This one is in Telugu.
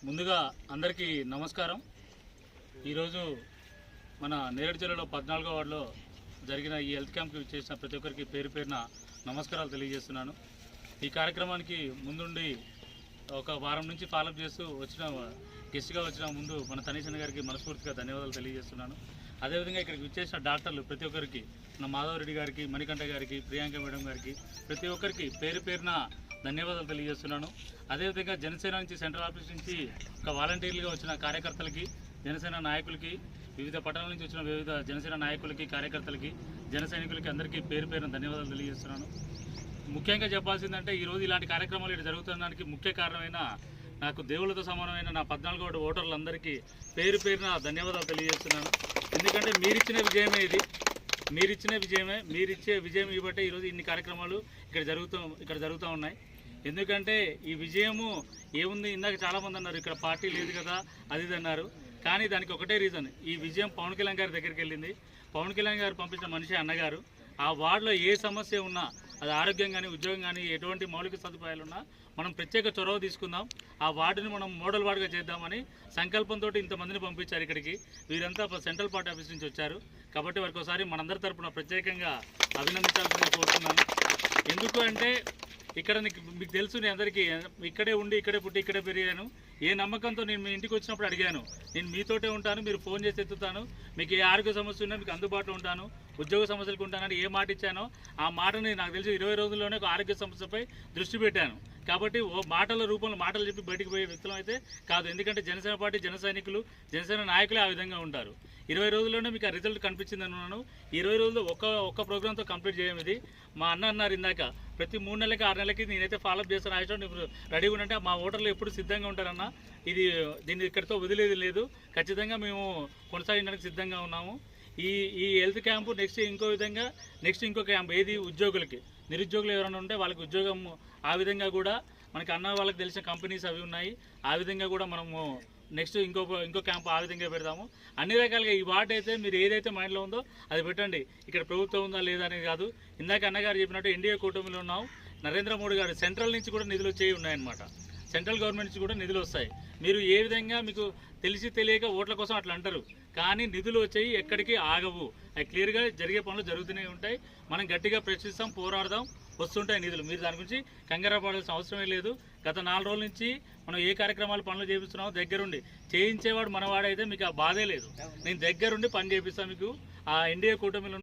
ముందుగా అందరికీ నమస్కారం। ఈరోజు మన నేరేడు జిల్లాలో 14వ వార్డులో జరిగిన ఈ హెల్త్ క్యాంప్కి చేసిన ప్రతి ఒక్కరికి పేరు పేరున నమస్కారాలు తెలియజేస్తున్నాను। ఈ కార్యక్రమానికి ముందుండి ఒక వారం నుంచి ఫాలోఅప్ చేస్తూ గెస్ట్గా వచ్చిన ముందు మన తనీష్ అన్న గారికి మనస్ఫూర్తిగా ధన్యవాదాలు తెలియజేస్తున్నాను। అదేవిధంగా ఇక్కడికి విచ్చేసిన డాక్టర్లు ప్రతి ఒక్కరికి, మన మాధవరెడ్డి గారికి, మణికంఠ గారికి, ప్రియాంక మేడం గారికి, ప్రతి ఒక్కరికి పేరు పేరున ధన్యవాదాలు తెలియజేస్తున్నాను। అదేవిధంగా జనసేన నుంచి, సెంట్రల్ ఆఫీస్ నుంచి ఒక వాలంటీర్లుగా వచ్చిన కార్యకర్తలకి, జనసేన నాయకులకి, వివిధ పట్టణాల నుంచి వచ్చిన వివిధ జనసేన నాయకులకి, కార్యకర్తలకి, జన సైనికులకి అందరికీ పేరు పేరున ధన్యవాదాలు తెలియజేస్తున్నాను। ముఖ్యంగా చెప్పాల్సిందంటే ఈరోజు ఇలాంటి కార్యక్రమాలు ఇక్కడ జరుగుతున్నదానికి ముఖ్య కారణమైన నాకు దేవుళ్ళతో సమానమైన నా 14వ వార్డు ఓటర్లందరికీ పేరు పేరున ధన్యవాదాలు తెలియజేస్తున్నాను। ఎందుకంటే మీరిచ్చిన విజయమే ఇది, మీరిచ్చే విజయం ఇవ్వబట్టే ఈరోజు ఇన్ని కార్యక్రమాలు ఇక్కడ జరుగుతూ ఉన్నాయి। ఎందుకంటే ఈ విజయము ఏముంది, ఇందాక చాలామంది అన్నారు ఇక్కడ పార్టీ లేదు కదా అది అన్నారు, కానీ దానికి ఒకటే రీజన్, ఈ విజయం పవన్ కళ్యాణ్ గారి దగ్గరికి వెళ్ళింది। పవన్ కళ్యాణ్ గారు పంపించిన మనిషి అన్నగారు ఆ వార్డులో ఏ సమస్య ఉన్నా, అది ఆరోగ్యం కానీ, ఉద్యోగం కానీ, ఎటువంటి మౌలిక సదుపాయాలు ఉన్నా మనం ప్రత్యేక చొరవ తీసుకుందాం, ఆ వార్డుని మనం మోడల్ వార్డుగా చేద్దామని సంకల్పంతో ఇంతమందిని పంపించారు ఇక్కడికి। వీరంతా సెంట్రల్ పార్టీ ఆఫీస్ నుంచి వచ్చారు కాబట్టి వారికి ఒకసారి మనందరి తరపున ప్రత్యేకంగా అభినందించాల్సిందిగా కోరుతున్నాను। ఎందుకు అంటే ఇక్కడ మీకు తెలుసు, నేను అందరికీ ఇక్కడే ఉండి, ఇక్కడే పుట్టి, ఇక్కడే పెరిగాను। ఏ నమ్మకంతో నేను మీ ఇంటికి వచ్చినప్పుడు అడిగాను, నేను మీతోటే ఉంటాను, మీరు ఫోన్ చేసి ఎత్తుతాను, మీకు ఏ ఆరోగ్య సమస్య ఉన్నా మీకు అందుబాటులో ఉంటాను, ఉద్యోగ సమస్యలకు ఉంటానని ఏ మాట ఇచ్చానో ఆ మాటని నాకు తెలిసి 20 రోజుల్లోనే ఒక ఆరోగ్య సమస్యపై దృష్టి పెట్టాను। కాబట్టి మాటల రూపంలో మాటలు చెప్పి బయటకు పోయే వ్యక్తులం అయితే కాదు। ఎందుకంటే జనసేన పార్టీ, జన సైనికులు, జనసేన నాయకులే ఆ విధంగా ఉంటారు। 20 రోజుల్లోనే మీకు ఆ రిజల్ట్ కనిపించింది అన్నాను। 20 రోజుల్లో ఒక్క ప్రోగ్రామ్తో కంప్లీట్ చేయడం ఇది। మా అన్న అన్నారు ఇందాక, ప్రతి 3 నెలలకి 6 నెలలకి నేనైతే ఫాలోఅప్ చేస్తాను, ఆయుష్ ఇప్పుడు రెడీగా ఉంటే మా ఓటర్లు ఎప్పుడు సిద్ధంగా ఉంటారన్న, దీన్ని ఇక్కడితో వదిలేది లేదు, ఖచ్చితంగా మేము కొనసాగించడానికి సిద్ధంగా ఉన్నాము। ఈ హెల్త్ క్యాంపు నెక్స్ట్ ఇంకో క్యాంప్ ఏది, ఉద్యోగులకి, నిరుద్యోగులు ఎవరైనా ఉంటే వాళ్ళకి ఉద్యోగం, ఆ విధంగా కూడా మనకి అన్న వాళ్ళకి తెలిసిన కంపెనీస్ అవి ఉన్నాయి, ఆ విధంగా కూడా మనము నెక్స్ట్ ఇంకో క్యాంప్ ఆ విధంగా పెడతాము। అన్ని రకాలుగా ఈ వార్డు అయితే మీరు ఏదైతే మైండ్లో ఉందో అది పెట్టండి, ఇక్కడ ప్రభుత్వం ఉందా లేదా అనేది కాదు। ఇందాక అన్నగారు చెప్పినట్టు ఎన్డీఏ కూటమిలో ఉన్నాం, నరేంద్ర మోడీ గారు సెంట్రల్ నుంచి కూడా నిధులు వచ్చేవి ఉన్నాయన్నమాట, సెంట్రల్ గవర్నమెంట్ నుంచి కూడా నిధులు వస్తాయి। మీరు ఏ విధంగా మీకు తెలిసి తెలియక ఓట్ల కోసం అట్లా అంటారు, కానీ నిధులు వచ్చాయి, ఎక్కడికి ఆగవు, అవి క్లియర్గా జరిగే పనులు జరుగుతూనే ఉంటాయి। మనం గట్టిగా ప్రశ్నిస్తాం, పోరాడదాం, వస్తుంటాయి నిధులు, మీరు దాని గురించి కంగారు పడాల్సిన అవసరమే లేదు। గత 4 రోజుల నుంచి మనం ఏ కార్యక్రమాలు పనులు చేపిస్తున్నామో దగ్గరుండి చేయించేవాడు మనవాడైతే మీకు ఆ బాధే లేదు, నేను దగ్గరుండి పని చేపిస్తాను మీకు। ఆ ఎన్డీఏ కూటమిలో